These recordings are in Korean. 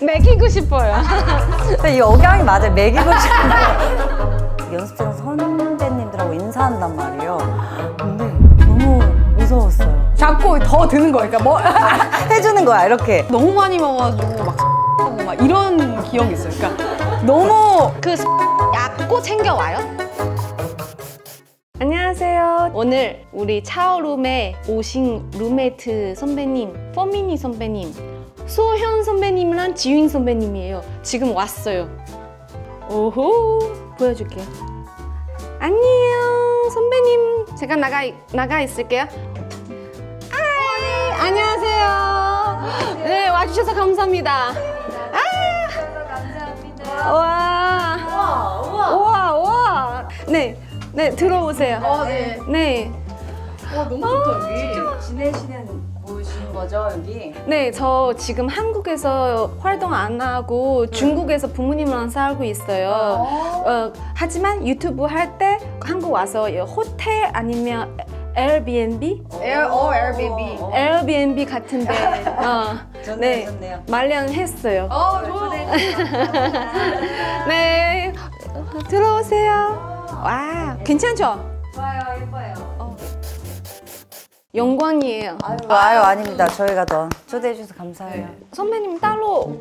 먹이고 싶어요. 이 억양이 맞아요. 먹이고 싶은 연습생 선배님들하고 인사한단 말이에요. 근데 너무 무서웠어요. 잡고 더 드는 거야. 그러니까 뭐 해주는 거야 이렇게. 너무 많이 먹어가지고 막 이런 기억이 있어요. 그러니까 너무 그 얕고 챙겨와요. 안녕하세요. 오늘 우리 차오룸에 오신 룸메이트 선배님, 퍼미니 선배님, 소현 선배님이랑 지윤 선배님이에요. 지금 왔어요. 오호, 보여줄게요. 안녕, 선배님. 제가 나가 있을게요. 아이, 안녕하세요. 네, 와주셔서 감사합니다. 와. 네, 들어오세요. 네. 네. 와 너무 좋다 여기. 지내시는 곳인 거죠 여기? 네, 저 지금 한국에서 활동 안 하고 중국에서 부모님이랑 살고 있어요. 하지만 유튜브 할 때 한국 와서 호텔 아니면 에어비앤비? 에어비앤비 같은데 좋네요, 좋네요. 마련했어요. 좋아. 네, 들어오세요. 와, 괜찮죠? 좋아요, 예뻐요. 영광이에요. 아유 아닙니다. 저희가 더 초대해 주셔서 감사해요. 선배님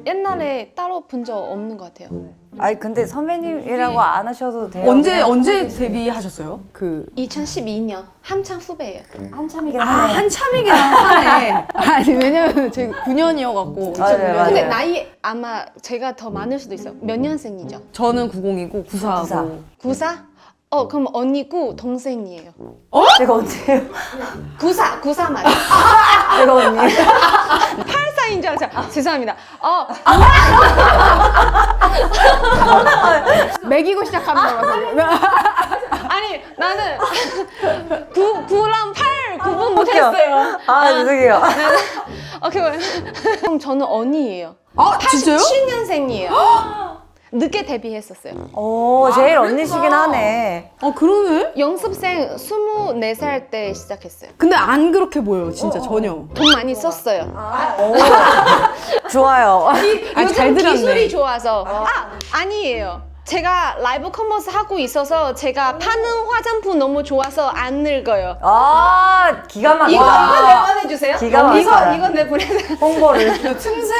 옛날에 따로 본 적 없는 것 같아요. 아니 근데 선배님이라고 안 하셔도 돼요. 언제 데뷔하셨어요? 2012년 한창 후배예요. 한참이긴 하네. 한참이긴 하네. 아니 왜냐면 제 9년이어갖고. 맞아요. 근데 나이 아마 제가 더 많을 수도 있어요. 몇 년생이죠? 저는 90이고 94고. 94? 그럼 언니고 동생이에요. 제가 언제예요? 94 맞아요. 제가 언니. 84인 줄 알았어요. 죄송합니다. 매기고 시작하는 거라서. 아니 나는 9랑 8 구분 못했어요. 아 죄송해요. 오케이. 그럼 저는 언니예요. 진짜요? 87년생이에요. 늦게 데뷔했었어요. 오 제일 언니시긴 하네. 그러네? 연습생 24살 때 시작했어요. 근데 안 그렇게 보여요, 진짜 전혀. 돈 많이 썼어요. 오 좋아요. 요즘 잘 들었네. 기술이 좋아서. 아니에요. 제가 라이브 커머스 하고 있어서 제가 파는 화장품 너무 좋아서 안 늙어요. 아 기가 이거 막히다. 내보내주세요. 기가 막혀요. 이거 내보내세요. 홍보를. 틈새.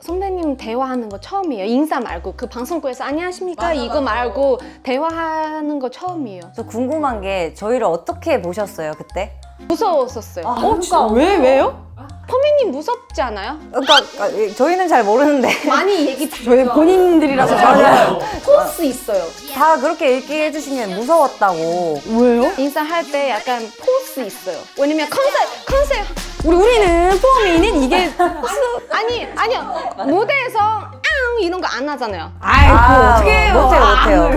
선배님 대화하는 거 처음이에요. 인사 말고 그 방송국에서 안녕하십니까 이거 말고 대화하는 거 처음이에요. 저 궁금한 게 저희를 어떻게 보셨어요 그때? 무서웠었어요. 진짜 왜요? 퍼미님 무섭지 않아요? 그러니까 저희는 잘 모르는데 많이 얘기 저희 본인들이라서 맞아요. 포스 있어요. 다 그렇게 얘기해 주시면 무서웠다고. 왜요? 인사할 때 약간 포스 있어요. 왜냐면 컨셉 우리는 포미는 이게 아니요 무대에서 이런 거 안 하잖아요. 아이고 어떻게 해요? 못해요.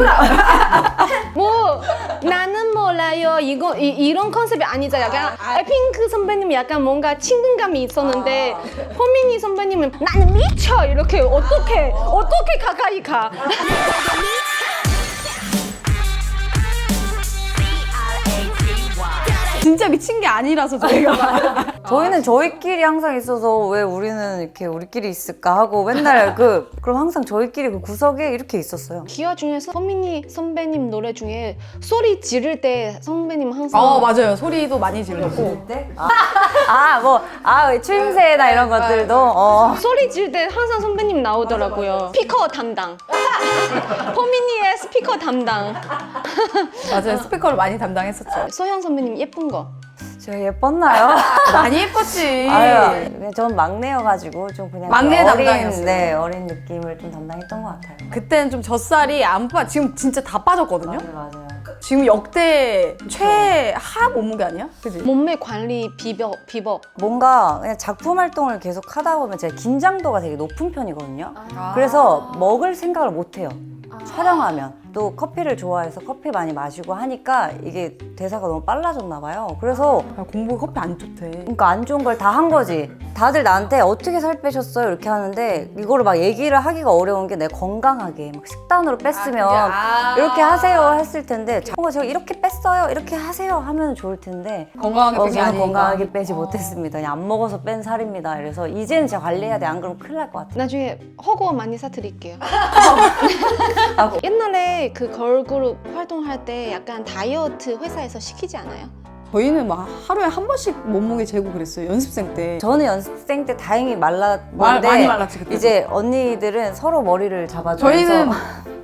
뭐 나는 몰라요 이런 컨셉이 아니잖아요. 약간 에핑크 선배님이 약간 뭔가 친근감이 있었는데 포미니 선배님은 나는 미쳐 이렇게 어떻게 가까이 가. 진짜 미친 게 아니라서 저희가. 저희는 저희끼리 항상 있어서 왜 우리는 이렇게 우리끼리 있을까 하고 맨날 그럼 항상 저희끼리 그 구석에 이렇게 있었어요. 기화 중에서 포미니 선배님 노래 중에 소리 지를 때 선배님 항상 맞아요. 소리도 많이 질렀고. 추임새나 이런 것들도 소리 지를 때 항상 선배님 나오더라고요. 스피커 담당. 포미니의 스피커 담당. 맞아요. 스피커를 많이 담당했었죠. 소현 선배님 예쁜 거. 저 예뻤나요? 많이 예뻤지. 아유, 전 막내여가지고 좀 그냥 막내 어린, 담당이었어요. 네, 어린 느낌을 좀 담당했던 것 같아요. 그때는 좀 젖살이 안 지금 진짜 다 빠졌거든요. 맞아요. 지금 역대 최하 몸무게 아니야? 그지? 몸매 관리 비법. 뭔가 그냥 작품 활동을 계속 하다 보면 제가 긴장도가 되게 높은 편이거든요. 그래서 먹을 생각을 못 해요. 촬영하면. 또 커피를 좋아해서 커피 많이 마시고 하니까 이게 대사가 너무 빨라졌나 봐요. 그래서 아, 공부가 커피 안 좋대. 그러니까 안 좋은 걸 다 한 거지. 다들 나한테 어떻게 살 빼셨어요? 이렇게 하는데 이거를 막 얘기를 하기가 어려운 게 내가 건강하게 막 식단으로 뺐으면 이렇게 하세요 했을 텐데 제가 이렇게 뺐어요 이렇게 하세요 하면 좋을 텐데 건강하게 뺀게 저는 아니니까. 건강하게 빼지 못했습니다. 그냥 안 먹어서 뺀 살입니다. 그래서 이제는 제가 관리해야 돼. 안 그러면 큰일 날 것 같아요. 나중에 허거 많이 사드릴게요. 옛날에 그 걸그룹 활동할 때 약간 다이어트 회사에서 시키지 않아요? 저희는 막 하루에 한 번씩 몸무게 재고 그랬어요. 연습생 때. 저는 연습생 때 다행히 말랐는데 많이 말랐지, 그때. 이제 언니들은 서로 머리를 잡아주면서 저희는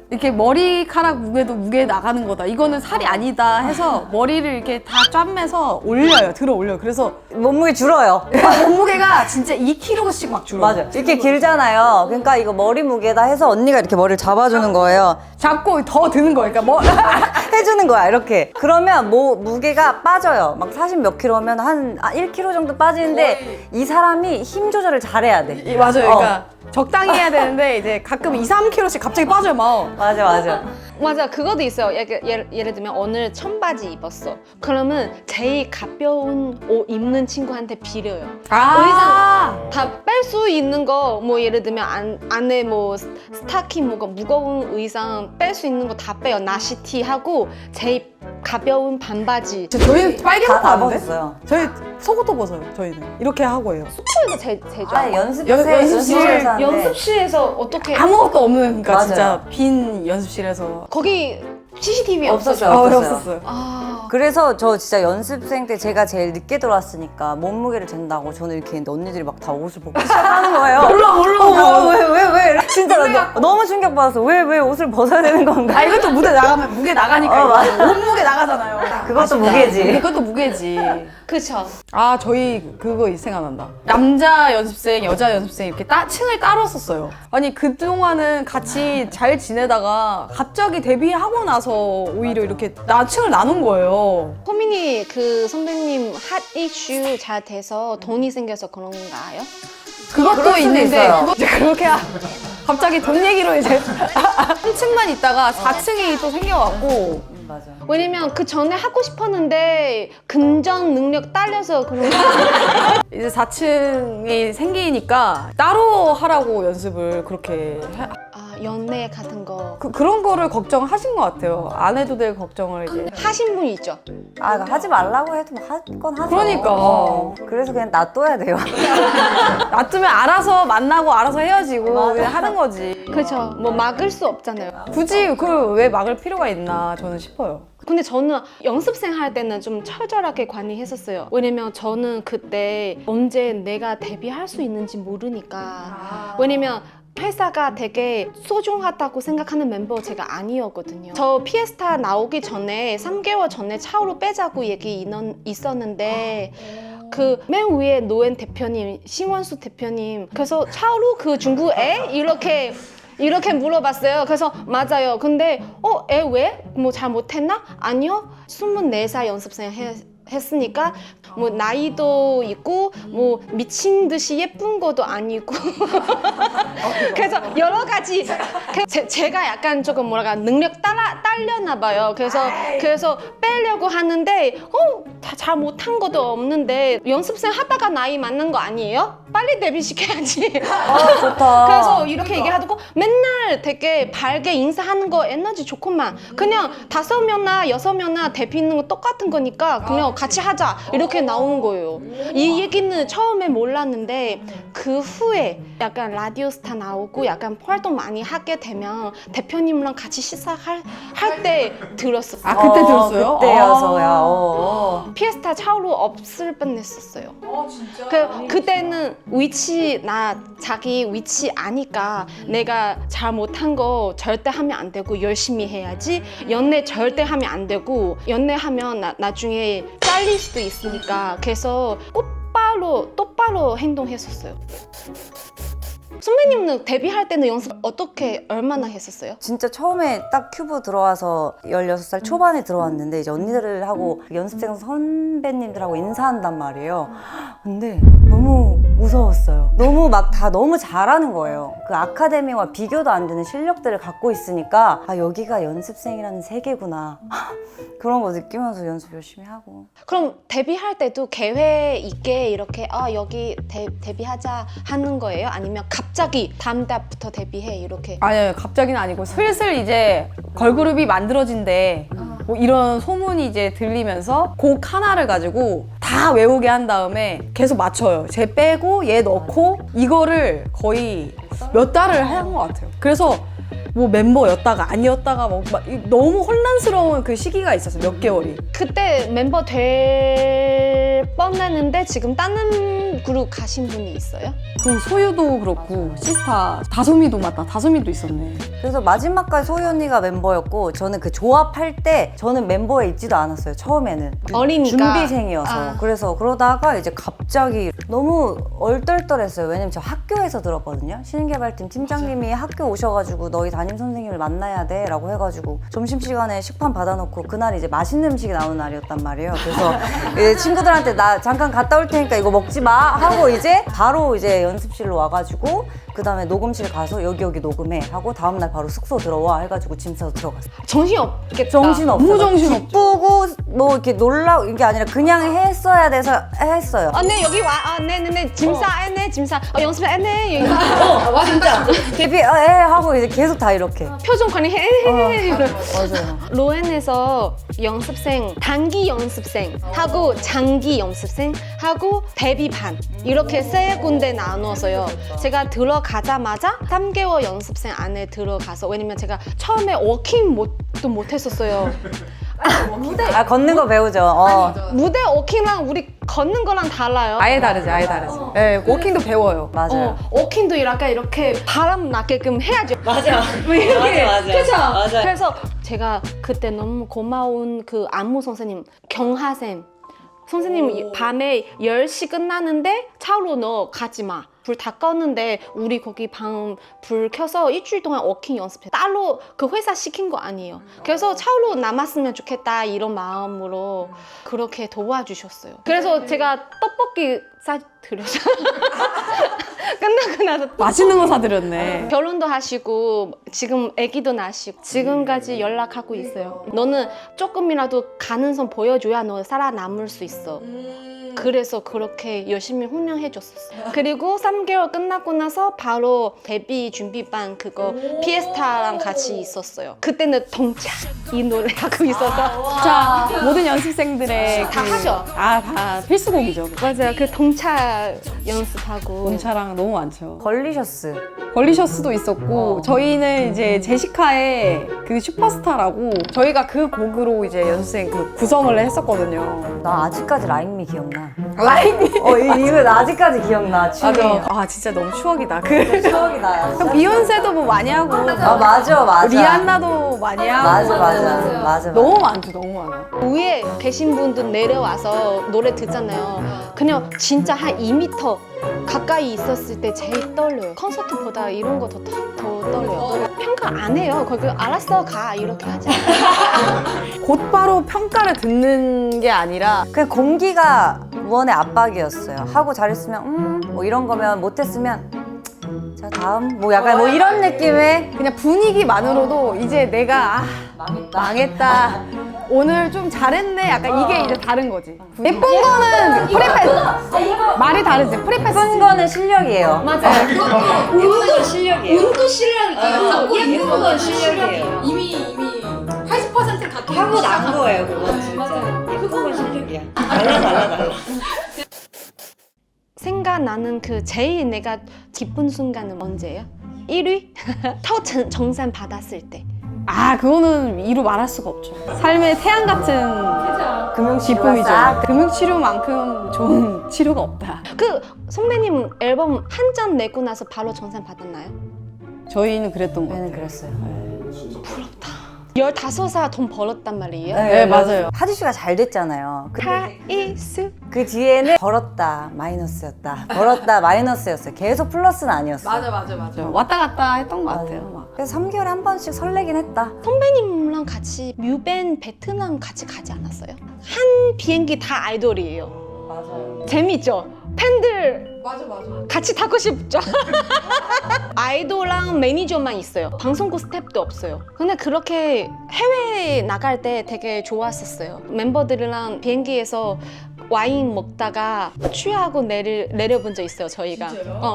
이렇게 머리카락 무게도 무게 나가는 거다. 이거는 살이 아니다 해서 머리를 이렇게 다 짬매서 올려요. 들어 올려요. 그래서 몸무게 줄어요. 몸무게가 진짜 2kg씩 막 줄어요. 맞아. 이렇게 길잖아요. 그러니까 이거 머리 무게다 해서 언니가 이렇게 머리를 잡아주는 거예요. 잡고 더 드는 거니까 뭐 해주는 거야 이렇게. 그러면 무게가 빠져요. 막 40 몇 킬로면 한 1kg 정도 빠지는데 이 사람이 힘 조절을 잘해야 돼. 맞아요. 그러니까 적당히 해야 되는데 이제 가끔 2, 3kg씩 갑자기 빠져요, 막. 맞아. 맞아, 그것도 있어요. 예를 들면 오늘 청바지 입었어. 그러면 제일 가벼운 옷 입는 친구한테 빌려요. 의상 다 뺄 수 있는 거, 뭐 예를 들면 안에 뭐 스타킹 뭐가 무거운 의상 뺄 수 있는 거 다 빼요. 나시티 하고 제일 가벼운 반바지. 저희는 빨개 다 벗고 하는데? 벗었어요. 저희 속옷도 벗어요, 저희는. 이렇게 하고 해요. 숙소에서 제죠. 아 연습실 연습실, 하는데 연습실에서 어떻게 아무것도 없는, 그러니까 맞아요. 진짜 빈 연습실에서. 거기 CCTV 없었어요. 없었어요. 없었어요. 아, 그래서 저 진짜 연습생 때 제가 제일 늦게 들어왔으니까 몸무게를 잰다고 저는 이렇게 했는데 언니들이 막 다 옷을 벗고 시작하는 거예요. 몰라. 왜? 진짜 너무 충격받았어. 왜 옷을 벗어야 되는 건가? 아, 이것도 무대 나가면 무게 나가니까. 맞아. 몸무게 나가잖아요. 그것도 무게지. 그것도 무게지. 그쵸. 아, 저희 그거 생각난다. 남자 연습생, 여자 연습생 이렇게 층을 따로 썼어요. 아니, 그동안은 같이 잘 지내다가 갑자기 데뷔하고 나서 오히려 이렇게 층을 나눈 거예요. 호민이 그 선배님 핫 이슈 잘 돼서 돈이 생겨서 그런가요? 그것도 그럴 수도 있는데 있어요. 그거 이제 그렇게 갑자기 돈 얘기로 이제 3층만 있다가 4층이 또 생겨갖고 맞아. 왜냐면 그 전에 하고 싶었는데 금전 능력 딸려서 그런 거. 이제 4층이 생기니까 따로 하라고 연습을 그렇게 아, 연애 같은 거 그런 거를 걱정하신 것 같아요. 안 해도 될 걱정을 이제. 하신 분 있죠? 아, 하지 말라고 해도 할 건 하죠. 그러니까. 그래서 그냥 놔둬야 돼요. 놔두면 알아서 만나고 알아서 헤어지고 그냥 하는 거지. 그렇죠. 뭐 막을 수 없잖아요. 굳이 그걸 왜 막을 필요가 있나 저는 싶어요. 근데 저는 연습생 할 때는 좀 철저하게 관리했었어요. 왜냐면 저는 그때 언제 내가 데뷔할 수 있는지 모르니까. 왜냐면 회사가 되게 소중하다고 생각하는 멤버 제가 아니었거든요. 저 피에스타 나오기 전에 3개월 전에 차오로 빼자고 얘기 있었는데 그 맨 위에 노엔 대표님, 신원수 대표님 그래서 차오로 그 중국 애? 이렇게 물어봤어요. 그래서 맞아요. 근데 애 왜? 뭐 잘 못했나? 아니요. 24살 연습생 했으니까 뭐 나이도 있고 뭐 미친 듯이 예쁜 것도 아니고 그래서 여러 가지 제가 약간 조금 뭐랄까 능력 딸려나 봐요. 그래서 빼려고 하는데 다 잘 못한 것도 없는데 연습생 하다가 나이 맞는 거 아니에요? 빨리 데뷔시켜야지. 좋다. 그래서 이렇게 얘기하고 맨날 되게 밝게 인사하는 거 에너지 좋구만. 그냥 5명이나 6명이나 데뷔는 거 똑같은 거니까 그냥 같이 하자 이렇게 나오는 거예요. 이 얘기는 처음에 몰랐는데 그 후에 약간 라디오스타 나오고 약간 활동 많이 하게 되면 대표님이랑 같이 시작할 때 들었어요. 아, 그때 들었어요? 그때여서야. 피에스타 차오로 없을 뻔했었어요. 진짜? 그때는 자기 위치 아니까 내가 잘 못한 거 절대 하면 안 되고 열심히 해야지. 연애 절대 하면 안 되고 연애하면 나중에 잘릴 수도 있으니까 그래서 똑바로 행동했었어요. 선배님은 데뷔할 때는 연습 얼마나 했었어요? 진짜 처음에 딱 큐브 들어와서 16살 초반에 들어왔는데 이제 언니들하고 연습생 선배님들하고 인사한단 말이에요. 근데 너무 무서웠어요. 너무 막 다 너무 잘하는 거예요. 그 아카데미와 비교도 안 되는 실력들을 갖고 있으니까 아 여기가 연습생이라는 세계구나 그런 거 느끼면서 연습 열심히 하고. 그럼 데뷔할 때도 계획 있게 이렇게 여기 데뷔하자 하는 거예요? 아니면 갑자기 다음 달부터 데뷔해 이렇게? 아니요, 갑자기는 아니고 슬슬 이제 걸그룹이 만들어진대. 뭐 이런 소문이 이제 들리면서 곡 하나를 가지고 다 외우게 한 다음에 계속 맞춰요. 쟤 빼고 얘 넣고 이거를 거의 몇 달을 한 것 같아요. 그래서 뭐 멤버였다가 아니었다가 막 너무 혼란스러운 그 시기가 있었어요. 몇 개월이. 그때 멤버 될 뻔했는데 지금 다른 그룹 가신 분이 있어요? 그 소유도 그렇고 시스타 다솜이도 맞다. 다솜이도 있었네. 그래서 마지막까지 소희 언니가 멤버였고 저는 그 조합할 때 저는 멤버에 있지도 않았어요. 처음에는 어리니까. 준비생이어서 그래서 그러다가 이제 갑자기 너무 얼떨떨했어요. 왜냐면 저 학교에서 들었거든요. 신개발팀 팀장님이 학교 오셔가지고 너희 담임 선생님을 만나야 돼 라고 해가지고 점심시간에 식판 받아놓고 그날 이제 맛있는 음식이 나오는 날이었단 말이에요. 그래서 이제 친구들한테 나 잠깐 갔다 올 테니까 이거 먹지 마 하고 이제 바로 이제 연습실로 와가지고 그 다음에 녹음실 가서 여기 녹음해 하고 다음날 바로 숙소 들어와 해가지고 짐 싸서 들어갔어요. 정신 없겠다. 정신 없어요. 너무 정신없죠. 기쁘고 뭐 이렇게 놀라 이게 아니라 그냥 했어야 돼서 했어요. 네 여기 와. 네네네 짐싸 네 짐싸. 연습해 네. 진짜 데뷔 하고 이제 계속 다 이렇게. 표정 관리 해. 맞아요. 로엔에서 연습생, 단기 연습생 하고 장기 연습생 하고 데뷔반 이렇게 세 군데 나누었어요. 제가 들어가자마자 3개월 연습생 안에 들어가서 왜냐면 제가 처음에 워킹 못했었어요. 아 걷는 거 배우죠. 무대 워킹랑 우리 걷는 거랑 달라요. 아예 다르지, 아예 다르지. 네, 워킹도 배워요. 맞아요. 워킹도 약간 이렇게 바람 나게끔 해야죠. 맞아. 이렇게. 맞아. 그죠? 맞아. 그래서 제가 그때 너무 고마운 그 안무 선생님, 경하쌤. 선생님 밤에 10시 끝나는데 차로 너 가지 마. 불 다 껐는데 우리 거기 방 불 켜서 일주일 동안 워킹 연습해. 따로 그 회사 시킨 거 아니에요. 그래서 차로 남았으면 좋겠다 이런 마음으로 그렇게 도와주셨어요. 그래서 제가 떡볶이 싸드렸어요. 끝나고 나서 맛있는 거 사드렸네. 결혼도 하시고 지금 아기도 낳으시고 지금까지 연락하고 있어요. 너는 조금이라도 가능성 보여줘야 너 살아남을 수 있어. 그래서 그렇게 열심히 훈련해줬었어요. 그리고 3개월 끝나고 나서 바로 데뷔 준비반 그거 피에스타랑 같이 있었어요. 그때는 동차 이 노래 하고 있어서 자, 모든 연습생들의 다 하죠. 다 필수곡이죠. 맞아요. 그 동차 연습하고 본차랑 너무 많죠. 걸리셔스. 걸리셔스도 있었고 저희는 이제 제시카의 그 슈퍼스타라고 저희가 그 곡으로 이제 연습생 그 구성을 했었거든요. 나 아직까지 라인미 기억나. 라인이 이거 나 아직까지 기억나. 춤이. 맞아. 아 진짜 너무 추억이다. 그 추억이다. 비욘세도 뭐 많이 하고 맞아. 리안나도 많이 하고 맞아. 너무 많죠, 너무 많아. 위에 계신 분들 내려와서 노래 듣잖아요. 그냥 진짜 한 2m 가까이 있었을 때 제일 떨려요. 콘서트보다 이런 거 더 떨려요. 평가 안 해요. 거기 알았어 가 이렇게 하지. 곧바로 평가를 듣는 게 아니라 그냥 공기가 무언의 압박이었어요. 하고 잘했으면 뭐 이런 거면 못했으면 자 다음 뭐 약간 뭐 이런 느낌의 그냥 분위기만으로도 이제 내가 망했다. 오늘 좀 잘했네. 약간 이게 이제 다른 거지. 예쁜 거는 프리패스. 말이 다르지. 프리패스. 예쁜 거는 실력이에요. 맞아요. 예쁜 건 실력이에요. 운도 실력이에요. 예쁜 건 실력이에요. 이미 80% 갖고 하고 난 거예요, 그건 진짜. 예쁜 건 실력이야. 달라. 생각나는 그 제일 내가 기쁜 순간은 언제예요? 1위? 첫 정산 받았을 때. 아, 그거는 이루 말할 수가 없죠. 삶의 태양 같은 금융치료가 기쁨이죠. 싹 금융치료만큼 좋은 치료가 없다. 그 선배님 앨범 한 장 내고 나서 바로 정산 받았나요? 저희는 그랬던 거 얘는 같아요. 그랬어요. 15살 돈 벌었단 말이에요? 네, 맞아요. 하지 씨가 잘 됐잖아요. 타이스 그 뒤에는 벌었다 마이너스였다. 벌었다 마이너스였어요. 계속 플러스는 아니었어요. 맞아. 왔다 갔다 했던 것 같아요. 막. 그래서 3개월에 한 번씩 설레긴 했다. 선배님랑 같이 뮤밴 베트남 같이 가지 않았어요? 한 비행기 다 아이돌이에요. 맞아요. 재밌죠? 팬들 맞아. 같이 타고 싶죠. 아이돌랑 매니저만 있어요. 방송국 스텝도 없어요. 근데 그렇게 해외에 나갈 때 되게 좋았었어요. 멤버들이랑 비행기에서 와인 먹다가 취하고 내려본 적 있어요, 저희가.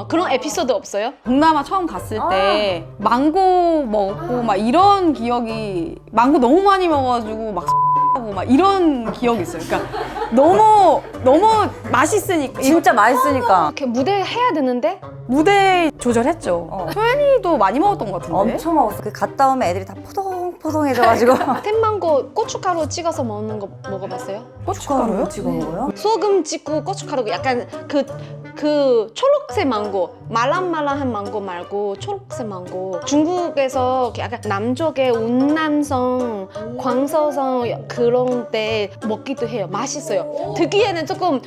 그런 에피소드 없어요? 동남아 처음 갔을 때 망고 먹고 막 이런 기억이 망고 너무 많이 먹어가지고 막 하고 막 이런 기억이 있어요. 그러니까 너무 맛있으니까 진짜 맛있으니까. 이렇게 무대 해야 되는데 무대 조절했죠. 소연이도 많이 먹었던 것 같은데. 엄청 먹었어. 그 갔다 오면 애들이 다 포동포동해져가지고. 생망고 고춧가루 찍어서 먹는 거 먹어봤어요? 고춧가루요? 찍어 먹어요? 소금 찍고 고춧가루 약간 그 초록색 망고 말랑말랑한 망고 말고 초록색 망고 중국에서 이렇게 약간 남쪽의 운남성 광서성 그런 데 먹기도 해요. 맛있어요. 듣기에는 조금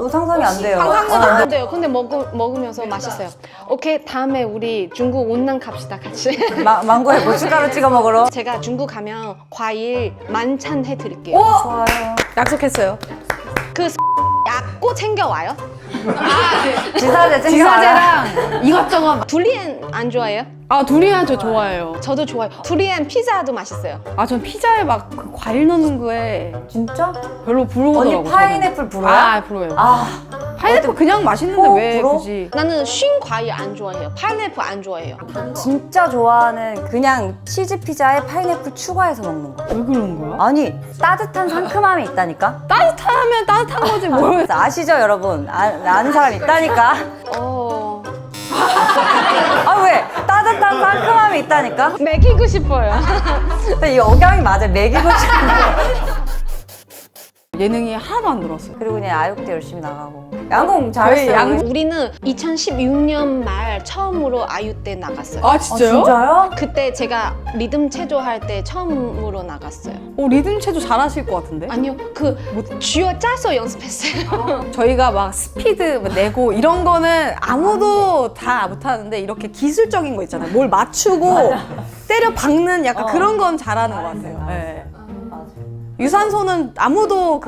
상상이 안 돼요. 상상은 안 돼요. 근데 먹으면서 맛있어요. 오케이, 다음에 우리 중국 운남 갑시다, 같이. 망고에 고춧가루 찍어 먹으러. 제가 중국 가면 과일 만찬 해드릴게요. 좋아요. 약속했어요. 그 약고 챙겨와요. 지사제랑 이것저것. 두리안 안 좋아해요? 아 두리안 저 좋아해요. 저도 좋아요. 두리안 피자도 맛있어요. 아 전 피자에 막 그 과일 넣는 거에 진짜? 별로 부러워더라고요. 언니 파인애플 불어요? 아 불어요. 아, 파인애플 그냥 맛있는데 왜 불어? 굳이? 나는 쉰 과일 안 좋아해요. 파인애플 안 좋아해요. 진짜 좋아하는 그냥 치즈 피자에 파인애플 추가해서 먹는 거. 왜 그러는 거야? 아니, 따뜻한 상큼함이 있다니까? 따뜻하면 따뜻한 거지 뭘. 그래서 아시죠, 여러분? 아는 사람 있다니까? 아, 왜? 따뜻한 상큼함이 있다니까? 먹이고 싶어요. 근데 이 억양이 맞아. 먹이고 싶은 예능이 하나도 안 들었어요. 그리고 그냥 아육대 열심히 나가고. 양궁 잘했어요. 우리. 우리는 2016년 말 처음으로 아유 때 나갔어요. 아 진짜요? 진짜요? 그때 제가 리듬 체조 할 때 처음으로 나갔어요. 리듬 체조 잘하실 것 같은데? 아니요, 그 쥐어 짜서 연습했어요. 저희가 막 스피드 내고 이런 거는 아무도 다 못하는데 이렇게 기술적인 거 있잖아요. 뭘 맞추고 때려 박는 약간 그런 건 잘하는 것 같아요. 네. 유산소는 아무도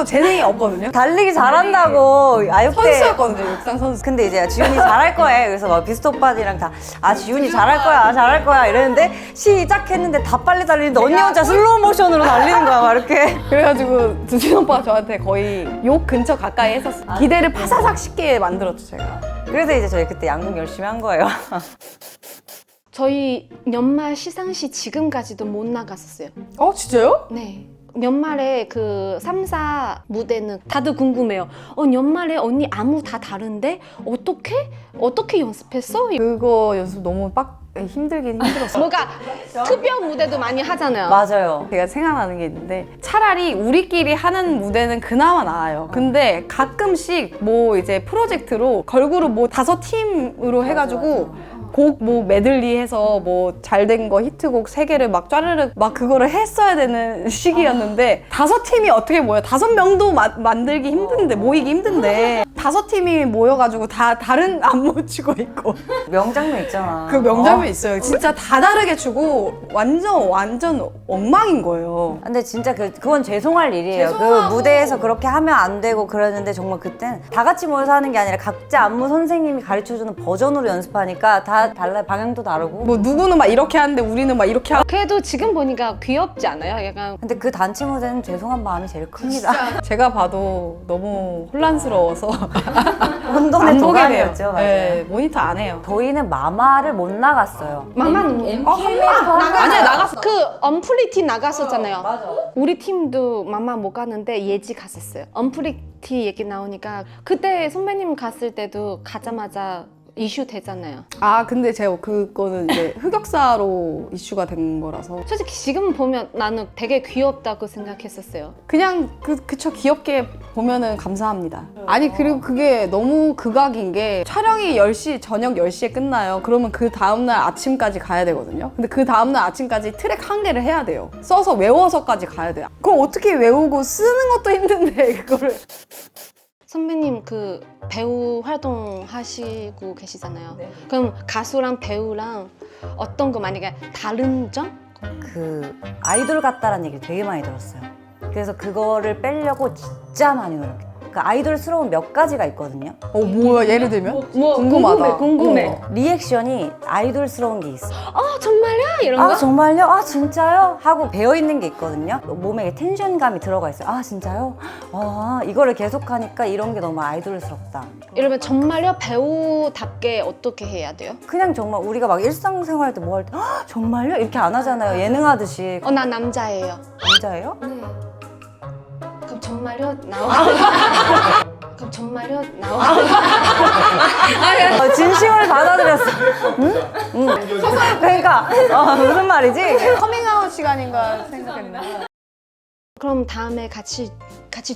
재능이 없거든요. 달리기 잘한다고 아육대. 선수였거든요, 육상 선수. 근데 이제 지훈이 잘할 거야. 그래서 막 비스트 오빠들이랑 다 지훈이 잘할 거야 이랬는데 시작했는데 다 빨리 달리는데 언니 혼자 슬로우 모션으로 달리는 거야 막 이렇게. 그래가지고 두진 오빠가 저한테 거의 욕 근처 가까이 했었어요. 기대를 파사삭 쉽게 만들었죠, 제가. 그래서 이제 저희 그때 양궁 열심히 한 거예요. 저희 연말 시상식 지금까지도 못 나갔었어요. 진짜요? 네. 연말에 그 3사 무대는 다들 궁금해요. 연말에 언니 안무 다 다른데 어떻게 연습했어? 그거 연습 너무 힘들긴 힘들었어요. 뭐가 특별 무대도 많이 하잖아요. 맞아요. 제가 생각나는 게 있는데 차라리 우리끼리 하는 무대는 그나마 나아요. 근데 가끔씩 뭐 이제 프로젝트로 걸그룹 뭐 5팀으로 해가지고 곡 뭐 메들리 해서 뭐 잘 된 거 히트곡 3개를 막 짜르륵 막 그거를 했어야 되는 시기였는데 5팀이 어떻게 모여? 5명도 만들기 힘든데 모이기 힘든데 5팀이 모여가지고 다 다른 안무 추고 있고 명장면 있잖아. 그 명장면 있어요. 진짜 다 다르게 추고 완전 엉망인 거예요. 근데 진짜 그건 죄송할 일이에요. 그 무대에서 그렇게 하면 안 되고 그랬는데 정말 그땐 다 같이 모여서 하는 게 아니라 각자 안무 선생님이 가르쳐주는 버전으로 연습하니까 다 달라요. 방향도 다르고. 뭐 누구는 막 이렇게 하는데 우리는 막 이렇게 하고. 그래도 지금 보니까 귀엽지 않아요? 약간 근데 그 단체 무대는 죄송한 마음이 제일 큽니다. 제가 봐도 너무 혼란스러워서 혼돈의 안 보게 돼요. 도가니였죠. 맞아요. 네, 모니터 안 해요. 저희는 마마를 못 나갔어요. 마마는 아니야 나갔어. 그 언프리티 나갔었잖아요. 우리 팀도 마마 못 가는데 예지 갔었어요. 언프리티 얘기 나오니까 그때 선배님 갔을 때도 가자마자 이슈 되잖아요. 근데 제가 그거는 이제 흑역사로 이슈가 된 거라서 솔직히 지금 보면 나는 되게 귀엽다고 생각했었어요. 그냥 그쵸 귀엽게 보면은 감사합니다. 아니 그리고 그게 너무 극악인 게 촬영이 10시 저녁 10시에 끝나요. 그러면 그 다음날 아침까지 가야 되거든요. 근데 그 다음날 아침까지 트랙 1개를 해야 돼요. 써서 외워서까지 가야 돼요. 그걸 어떻게 외우고 쓰는 것도 힘든데 그거를. 선배님 그 배우 활동하시고 계시잖아요. 그럼 가수랑 배우랑 어떤 거 만약에 다른 점? 그 아이돌 같다라는 얘기를 되게 많이 들었어요. 그래서 그거를 빼려고 진짜 많이 노력해요. 그 아이돌스러운 몇 가지가 있거든요. 뭐야 예를 들면? 뭐 궁금하다. 궁금해. 리액션이 아이돌스러운 게 있어. 정말요? 이런 아 거? 정말요? 아 진짜요? 하고 배어있는 게 있거든요. 몸에 텐션감이 들어가 있어요. 아 진짜요? 아 이거를 계속하니까 이런 게 너무 아이돌스럽다. 이러면 정말요? 배우답게 어떻게 해야 돼요? 그냥 정말 우리가 막 일상생활 때 뭐 할 때 정말요? 이렇게 안 하잖아요. 예능하듯이. 나 남자예요. 남자예요? 네. 그럼 정말요? 나와. 그럼 정말요? 나와. 진심을 받아들였어. 응? 그러니까 무슨 말이지? 커밍아웃 시간인가 생각했네. 그럼 다음에 같이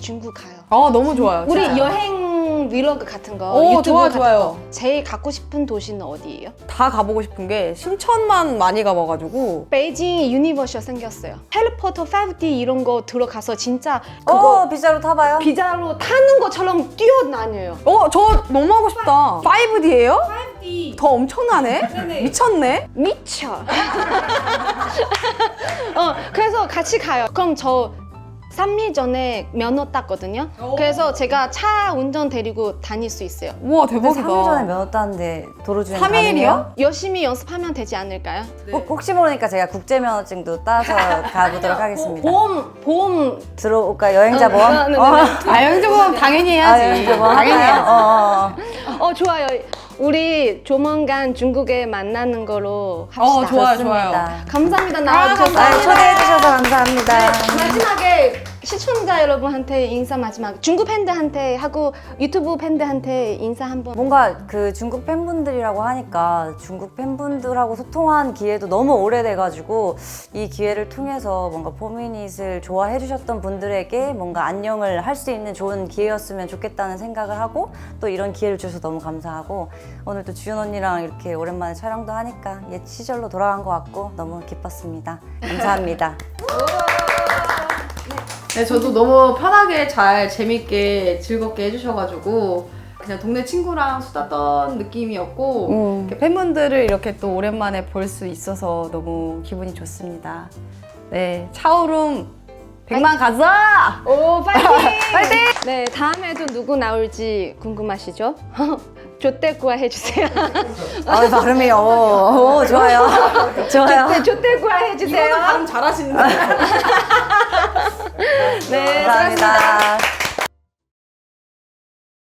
중국 가요. 너무 좋아요. 우리 진짜. 여행 브이로그 같은 거, 오, 유튜브 좋아, 같은 좋아요. 거. 제일 가고 싶은 도시는 어디예요? 다 가보고 싶은 게 신천만 많이 가봐가지고 베이징 유니버셜 생겼어요. 해리포터 5D 이런 거 들어가서 진짜 그거 빗자루 타봐요. 비자로 타는 것처럼 뛰어다녀요. 저 너무 하고 싶다. 5D예요? 5D. 더 엄청나네? 미쳤네? 미쳐. 그래서 같이 가요. 그럼 저 3일 전에 면허 땄거든요. 그래서 제가 차 운전 데리고 다닐 수 있어요. 우와 근데 대박이다. 3일 전에 면허 땄는데 도로주행 3일이요? 가능해요? 열심히 연습하면 되지 않을까요? 혹시 모르니까 제가 국제면허증도 따서 가보도록 하겠습니다. 보험 들어올까 여행자 보험? 네. 여행자보험 당연히 해야지. 여행자 보험 당연히 할까요? 해야지. 좋아요. 우리 조만간 중국에 만나는 거로 합시다. 좋아요, 좋습니다. 좋아요. 감사합니다. 나와주셔서. 아유, 초대해주셔서 감사합니다. 마지막에 시청자 여러분한테 인사 마지막. 중국 팬들한테 하고 유튜브 팬들한테 인사 한번. 뭔가 그 중국 팬분들이라고 하니까 중국 팬분들하고 소통한 기회도 너무 오래돼가지고 이 기회를 통해서 뭔가 포미닛을 좋아해 주셨던 분들에게 뭔가 안녕을 할 수 있는 좋은 기회였으면 좋겠다는 생각을 하고 또 이런 기회를 주셔서 너무 감사하고 오늘 또 주연 언니랑 이렇게 오랜만에 촬영도 하니까 옛 시절로 돌아간 것 같고 너무 기뻤습니다. 감사합니다. 네, 저도 너무 편하게 잘 재밌게 즐겁게 해주셔가지고 그냥 동네 친구랑 수다 떤 느낌이었고 이렇게 팬분들을 이렇게 또 오랜만에 볼 수 있어서 너무 기분이 좋습니다. 네, 차오룸 100만 가자! 오, 파이팅! 파이팅! 네, 다음에도 누구 나올지 궁금하시죠? 조떼구아 해주세요. 발음이 좋아요. 좋아요. 조떼구아 해주세요. 발음 잘하시는데. 네, 감사합니다.